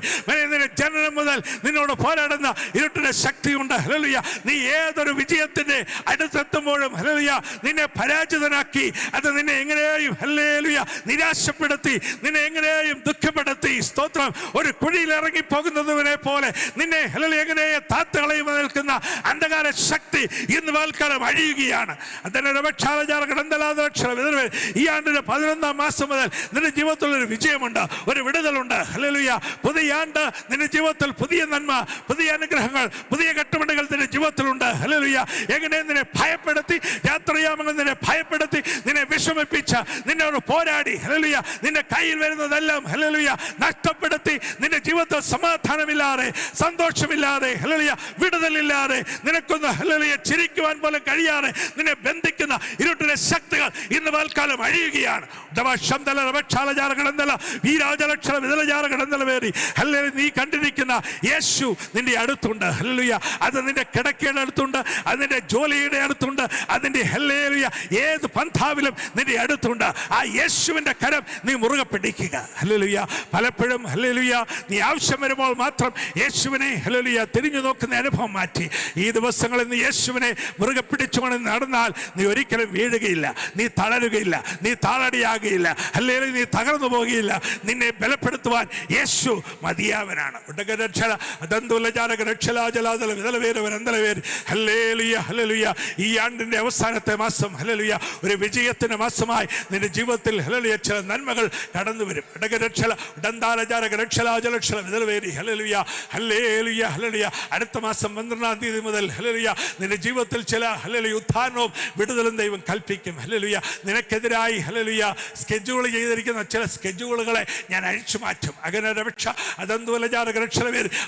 Speaker 1: ജനനം മുതൽ നിന്നോട് പോരാടുന്ന ഇരുട്ടിന്റെ ശക്തിയുണ്ട്. ഹല്ലേലൂയ. നീ ഏതൊരു വിജയത്തിന്റെ അടുത്തെത്തുമ്പോഴും ഹല്ലേലൂയ നിന്നെ പരാജിതനാക്കി, അത് നിന്നെ എങ്ങനെയും ഹല്ലേലൂയ നിരാശപ്പെടുത്തി, നിന്നെ എങ്ങനെയും ദുഃഖപ്പെടുത്തി. സ്തോത്രം. ഒരു കുഴിയിൽ ഇറങ്ങി പോകുന്നതിനെ പോലെ നിന്നെ ഹല്ലേലൂയ എങ്ങനെ താത്തുകളയും നിൽക്കുന്ന അന്ധകാര ശക്തി ഇന്ന് പൽക്കാലം അഴിയുകയാണ്. ഈ ആണ്ടിന്റെ 11ാം മാസം മുതൽ നിന്റെ ജീവിതത്തിൽ ഒരു വിജയമുണ്ട്, ഒരു വിടുതലുണ്ട്. ഹല്ലേലൂയ. പുതിയ ആണ്ട് നിന്റെ ജീവിതത്തിൽ പുതിയ നന്മ, പുതിയ അനുഗ്രഹങ്ങൾ, പുതിയ കെട്ടുമണ്ടുകൾ നിന്റെ ജീവിതത്തിലുണ്ട്. ഹല്ലേലൂയ. എങ്ങനെ നിന്നെ ഭയപ്പെടുത്തി, രാത്രിയാമങ്ങൾ നിന്നെ ഭയപ്പെടുത്തി, നിന്നെ വിഷമിപ്പിച്ച, നിന്നോട് പോരാടി, ഹല്ലേലൂയ നിന്റെ കയ്യിൽ വരുന്നതെല്ലാം ഹല്ലേലൂയ നഷ്ടപ്പെടുത്തി, നിന്റെ ജീവിതത്തിൽ സമാധാനമില്ലാതെ, സന്തോഷമില്ലാതെ, ഹല്ലേലൂയ വിടുതലില്ലാതെ, നിനക്കൊന്ന് ഹല്ലേലൂയ ചിരിക്കുവാൻ പോലും കഴിയാതെ നിന്നെ ബന്ധിക്കുന്ന ഇരുട്ടിലെ ശക്തികൾ ഇന്ന് പൽക്കാലം അഴിയുകയാണ്. നീ കണ്ടിരിക്കുന്ന യേശു നിന്റെ അടുത്തുണ്ട്. ഹല്ലേലൂയ. അത് നിന്റെ കിടക്കയുടെ അടുത്തുണ്ട്, അതിന്റെ ജോലിയുടെ അടുത്തുണ്ട്, അതിന്റെ ഹല്ലേലൂയ ഏത് പന്ഥാവിലും നിന്റെ അടുത്തുണ്ട്. ആ യേശുവിന്റെ കരം നീ മുറുകെ പിടിക്കുക. ഹല്ലേലൂയ. പലപ്പോഴും ഹല്ലേലൂയ നീ ആവശ്യം വരുമ്പോൾ മാത്രം യേശുവിനെ ഹല്ലേലൂയ തിരിഞ്ഞു നോക്കുന്ന അനുഭവം മാറ്റി. ഈ ദിവസങ്ങളിൽ നീ യേശുവിനെ മുറുകെ പിടിച്ചുകൊണ്ട് നടന്നാൽ നീ ഒരിക്കലും വീഴുകയില്ല, നീ തളരുകയില്ല, നീ താളടിയാകുകയില്ല, ഹല്ലേലൂയ നീ തകർന്നു പോകുകയില്ല. നിന്നെ ബലപ്പെടുത്തുവാൻ യേശു മതിയാവനാണ്. ഈ ആണ്ടിന്റെ അവസാനത്തെ മാസം ഹല്ലേലൂയ ഒരു വിജയത്തിന്റെ മാസമായി നിന്റെ ജീവിതത്തിൽ ഹല്ലേലൂയ ചില നന്മകൾ കടന്നു വരും. അടുത്ത മാസം 12-ാം തീയതി മുതൽ ഹല്ലേലൂയ നിന്റെ ജീവിതത്തിൽ ചില ഹല്ലേലൂയ ഉത്ഥാനവും വിടുതലും ദൈവം കൽപ്പിക്കും. ഹല്ലേലൂയ നിനക്കെതിരായി ഹല്ലേലൂയ സ്കെഡ്യൂൾ ചെയ്തിരിക്കുന്ന ചില സ്കെഡ്യൂളുകളെ ഞാൻ അഴിച്ചു മാറ്റും. അങ്ങനെ രക്ഷ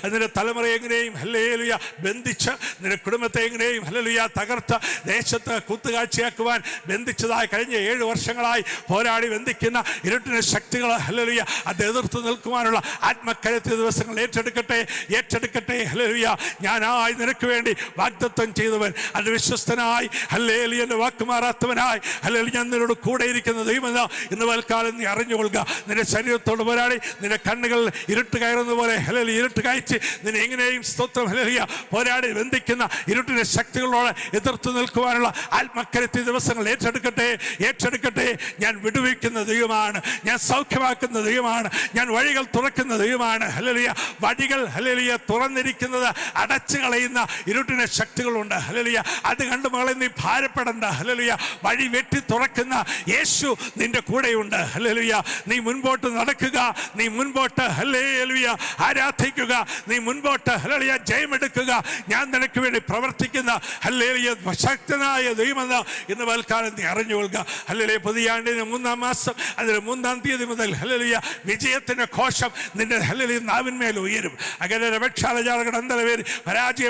Speaker 1: അതിന്റെ തലമുറ എങ്ങനെയും ഹല്ലേലൂയ ബന്ധിച്ച് നിന്റെ കുടുംബത്തെ എങ്ങനെയും ഹല്ലേലൂയ തകർത്ത് ദേശത്ത് കുത്തുകാഴ്ചയാക്കുവാൻ ബന്ധിച്ചതായി കഴിഞ്ഞ 7 വർഷങ്ങളായി പോരാടി ബന്ധിക്കുന്ന ഇരുട്ടിന്റെ ശക്തികൾ ഹല്ലേലൂയ അത് എതിർത്ത് നിൽക്കുവാനുള്ള ആത്മക്കരുത്ത് ദിവസങ്ങൾ ഏറ്റെടുക്കട്ടെ ഹല്ലേലൂയ. ഞാനായി നിനക്ക് വേണ്ടി വാഗ്ദത്തം ചെയ്തവൻ, അത് വിശ്വസ്തനായി ഹല്ലേലൂയ എന്റെ വാക്ക് മാറാത്തവനായി ഹല്ലേലൂയ ഞാൻ നിന്നോട് കൂടെ ഇരിക്കുന്ന ദൈവമെന്ന് ഇന്ന് പൽക്കാലം നീ അറിഞ്ഞുകൊള്ളുക. നിന്റെ ശരീരത്തോട് പോരാടി നിന്റെ കണ്ണുകൾ ഇരുട്ട് കയറുന്ന പോലെ ഹല്ലേലൂയ ഇരുട്ട് കയറ്റി നിന്നെ എങ്ങനെയും സ്തോത്രം ഹല്ലേലൂയ പോരാടി ബന്ധിക്കുന്ന ഇരുട്ടിന്റെ ശക്തികളോട് എതിർത്ത് നിൽക്കുവാനുള്ള ആത്മക്കരുത്ത് ദിവസങ്ങൾ ഏറ്റെടുക്കട്ടെ. ഞാൻ വിടുവിക്കുന്ന ദൈവമാണ്, ഞാൻ സൗഖ്യമാക്കുന്ന ദൈവമാണ്, ഞാൻ വഴികൾ തുറക്കുന്ന ദൈവമാണ്. ഹല്ലേലൂയ വഴികൾ ഹല്ലേലൂയ തുറന്നിരിക്കുന്നത് അടച്ചു കളയുന്ന ഇരുട്ടിന്റെ ശക്തികളുണ്ട്. ഹല്ലേലൂയ അത് കണ്ട് മകളെ നീ ഭാരപ്പെടണ്ട. ഹല്ലേലൂയ വഴി വെട്ടി തുറക്കുന്ന യേശു നിന്റെ കൂടെയുണ്ട്. ഹല്ലേലൂയ നീ മുൻപോട്ട് നടക്കുക, നീ മുൻപോട്ട് ഹല്ലേലൂയ ആരാധിക്കുക, നീ മുൻപോട്ട് ഹല്ലേലൂയ ജയമെടുക്കുക. ഞാൻ നിനക്ക് വേണ്ടി പ്രവർത്തിക്കുന്ന ഹല്ലേലൂയ ശക്തനായ ദൈവമെന്ന് ഇന്ന് പൽക്കാലം നീ അറിഞ്ഞുകൊള്ളുക. ഹല്ലേലൂയ പുതിയ ആണ്ടിന് 3-ാം മാസം അതിന് 3-ാം തീയതി മുതൽ ഹല്ലേലൂയ വിജയത്തിന്റെ ഘോഷം നിന്റെ ഹല്ലേലൂയ നാവിന്മേൽ ഉയരും. അങ്ങനെ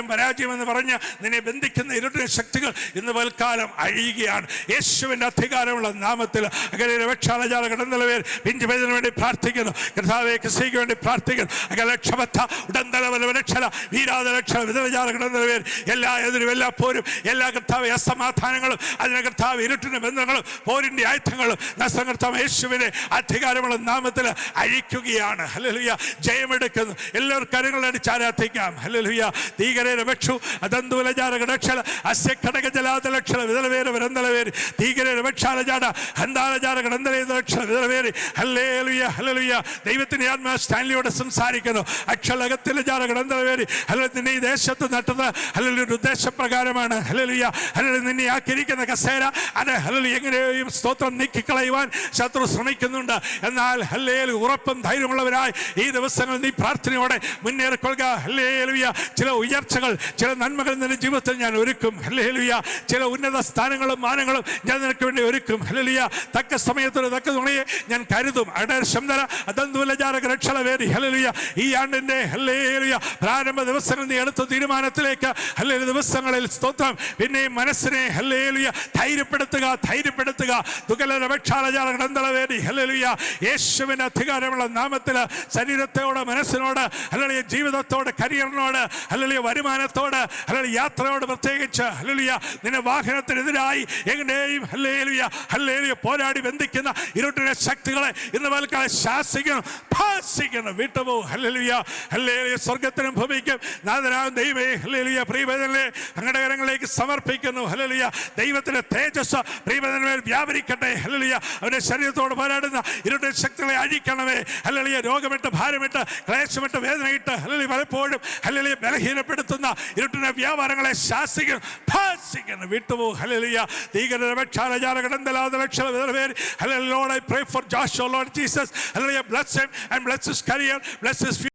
Speaker 1: പരാജയം എന്ന് പറഞ്ഞ് നിന്നെ ബന്ധിക്കുന്ന ഇരുട്ടിന്റെ ശക്തികൾ ഇന്ന് പൽക്കാലം അഴിയുകയാണ് യേശുവിന്റെ അധികാരമുള്ള നാമത്തിൽ. അങ്ങനെ രക്ഷാലജാല കടന്നലവേർ പിഞ്ചുപേതിന് വേണ്ടി പ്രാർത്ഥിക്കുന്നു. കർത്താവേ ക്രിസ്തുവിന് വേണ്ടി പ്രാർത്ഥിക്കുന്നു. എല്ലാ എതിരും എല്ലാ പോരും എല്ലാ കർത്താവ് അസമാധാനങ്ങളും അതിനെ കർത്താവ് ഇരുട്ടിന്റെ ബന്ധങ്ങളും പോരിന്റെ ആയുധങ്ങളും കർത്താവ് യേശുവിനെ അധികാരമുള്ള നാമത്തിൽ അഴിക്കുകയാണ്. ഹല്ലേലൂയ ജയമെടുക്കുന്നു. എല്ലാവരും കരങ്ങൾ അടിച്ച് ആരാധിക്കാം. ഹല്ലേലൂയ തീകരെ രക്ഷു അദന്തൂലജാല ഗണക്ഷല അസ്യ ഘടകജലാത ലക്ഷല വിതലവേര വരന്തലവേരി തീകരെ രക്ഷാലജാട ഹന്താലജാല ഗണന്തലേത ലക്ഷല വിതലവേരി. ഹല്ലേലൂയ ഹല്ലേലൂയ ദൈവത്തിന്റെ ആത്മാ സ്റ്റാൻലിയോട് സംസാരിക്കുന്നു. അക്ഷലകത്തിലെ ജാല ഗണന്തലവേരി ഹല്ലേലൂയ നിന്നെ ഈ ദേശത്ത് നട്ടത് ഹല്ലേലൂയ ഒരു ഉദ്ദേശപ്രകാരമാണ്. ഹല്ലേലൂയ ഹല്ലേലൂയ നിന്നെ ആക്കിയിരിക്കുന്ന കസേര അത് ഹല്ലേലൂയ എങ്ങനെയും സ്തോത്രം നീക്കിക്കളയുവാൻ ശത്രു ശ്രമിക്കുന്നുണ്ട്. എന്നാൽ ഹല്ലേലൂയ ഉറപ്പും ധൈര്യമുള്ളവരായി ഈ ദിവസങ്ങൾ നീ പ്രാർത്ഥനയോടെ മുന്നേറിക്കൊള്ളുക. ഹല്ലേലൂയ ചില ഉയർച്ചകൾ ചില നന്മകൾ നിന്റെ ജീവിതത്തിൽ ഞാൻ ഒരുക്കും. ഹല്ലേലൂയ ചില ഉന്നത സ്ഥാനങ്ങളും മാനങ്ങളും ഞാൻ നിനക്ക് വേണ്ടി ഒരുക്കും. ഹല്ലേലൂയ തക്ക സമയത്തിന് തക്ക തുണയെ ഞാൻ കരുതും. ഹല്ലേലൂയ ഈ ആണ്ടിന്റെ ഹല്ലേലൂയ പ്രാരംഭ ദിവസങ്ങൾ നീ എടുത്ത തീരുമാനത്തിലേക്ക് ഹല്ലേലൂയ ദിവസങ്ങളിൽ സ്തോത്രം പിന്നെയും മനസ്സിനെ ഹല്ലേലൂയ ധൈര്യപ്പെടുത്തുക. ഹല്ലേലൂയ യേശുവിന്റെ അധികാരമുള്ള നാമത്തിൽ ശരീരത്തോട് മനസ്സിനോട് ഹല്ലേലൂയ ജീവിതത്തോട് കരിയറിനോട് ഹല്ലേലൂയ വരുമാനത്തോട് ഹല്ലേലൂയ യാത്രയോട് പ്രത്യേകിച്ച് ഹല്ലേലൂയ നിന്റെ വാഹനത്തിനെതിരായി എങ്ങനെയും ഹല്ലേലൂയ ഹല്ലേലൂയ പോരാടി ബന്ധിക്കുന്ന ഇരുട്ടിന്റെ ശക്തികളെ ഇന്ന് പൽക്കാലം ശാസിക്കണം വിട്ടുപോകും. ഹല്ലേലൂയ ഹല്ലേലൂയ സ്വർഗ്ഗത്തിനും ഭൂമിക്കും നാഥനാകുന്ന ദൈവമേ ഹല്ലേലൂയ പ്രിയപേദനെ അങ്ങയുടെ കരങ്ങളിലേക്ക് സമർപ്പിക്കുന്നു. ഹല്ലേലൂയ ദൈവത്തിന്റെ തേജസ് പ്രിയപേദന്മേൽ വ്യാപരിക്കട്ടെ. ഹല്ലേലൂയ അവന്റെ ശരീരത്തോട് പോരാടുന്ന ഇരുട്ടിന്റെ ശക്തികളെ അഴിക്കണമേ. ഹല്ലേലൂയ രോഗമിട്ട് ഭാരമിട്ട് ക്ലേശമിട്ട് വേദനയിട്ട് ഹല്ലേലൂയ പലപ്പോഴും ഹല്ലേലൂയ ബലഹീനപ്പെടുത്തുന്ന ഇരുട്ടിന്റെ വ്യാപാരങ്ങളെ ശാസിക്കണം വിട്ടുപോകും. Hallelujah Lord, I pray for Joshua, Lord Jesus. Hallelujah, bless him and bless his career, bless his future.